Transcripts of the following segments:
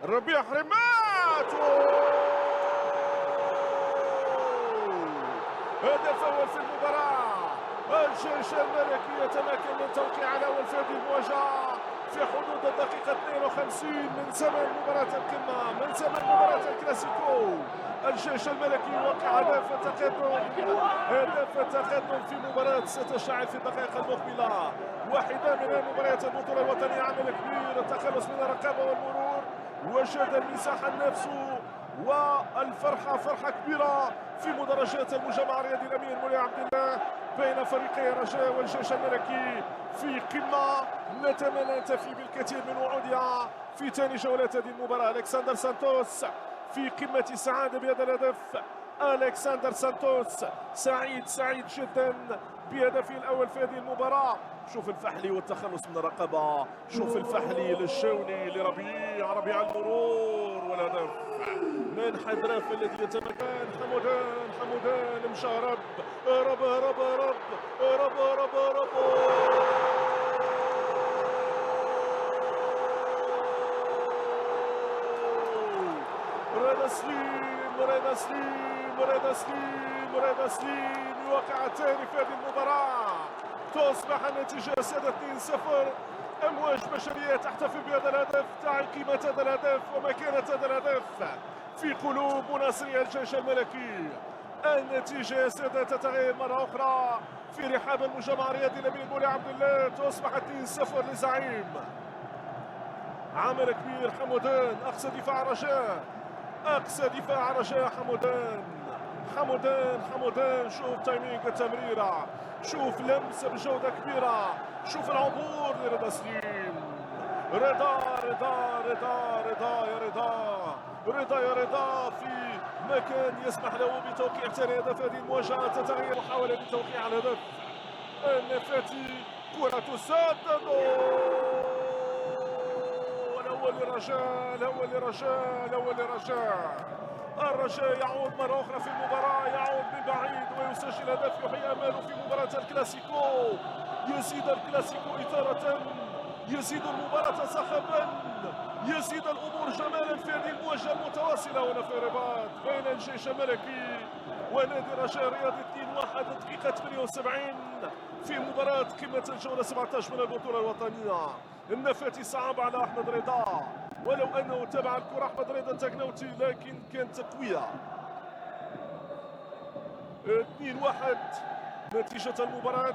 ربيع حرمات هدف أول في المباراة. الجيش الملكي يتمكن من توقيع على أول فادي المواجهة في حدود الدقيقة 52 من زمن مباراة القمة، من زمن مباراة الكلاسيكو. الجيش الملكي يوقع هدف التقدم في مباراة ستشتعل في الدقائق المقبلة. واحدة من مباريات البطولة الوطنية. عمل كبير، التخلص من الرقابة والمرور، وجد المساحة لنفسه، والفرحة فرحة كبيرة في مدرجات المجمع الرياضي الأمير مولاي عبد الله بين فريقي الرجاء والجيش الملكي في قمة نتمنى ننتفي بالكثير من وعودها في ثاني جولات هذه المباراة. ألكسندر سانتوس في قمة السعادة بهذا الهدف. ألكسندر سانتوس سعيد جدا بهدفه الأول في هذه المباراة. شوف الفحلي والتخلص من الرقبة، شوف الفحلي للشوني ربيع المرور، والهدف من حدرف الذي يتمكن. حمودان مشى هرب. رضا سليم يوقع الثاني في هذه المباراة. تصبح النتيجة سادة 2-0. أمواج بشرية تحتفل بهذا الهدف، تعي قيمة هذا الهدف ومكانة هذا الهدف في قلوب مناصري الجيش الملكي. النتيجة يا سادة تتغير مرة أخرى في رحاب المجمع الرياضي الأمير مولاي عبد الله. تصبح 2-0 لزعيم. عمل كبير حمودان، أقصى دفاع رجاء حمودان. شوف تايمينج التمريرة، شوف لمس بجودة كبيرة، شوف العبور لرضا سليم. رضا في مكان يسمح له بتوقيع ثاني هدف هذه المواجهة. تتغير محاولة لتوقيع الهدف النفاتي. كرة تسدد، الأول لرجاء. الرجاء يعود مرة أخرى في المباراة، يعود من بعيد ويسجل هدف يحيي أماله في مباراة الكلاسيكو. يزيد الكلاسيكو إثارة، يزيد المباراة صخبا، يزيد الأمور جمالا في هذه المواجهة المتواصلة هنا في الرباط بين الجيش الملكي ونادي الرجاء الرياضي. 2-1 دقيقة 78 في مباراة قمة الجولة 17 من البطولة الوطنية. النفاتي صعب على أحمد رضا، ولو أنه تابع الكرة أحمد رضا تكنوتي، لكن كانت تقوية. 2-1 نتيجة المباراة.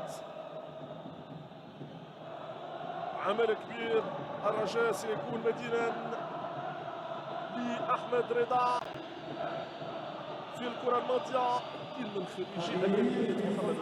عمل كبير، الرجاء سيكون مدينا لأحمد رضا في الكرة الماضية من خريج أكاديمية محمد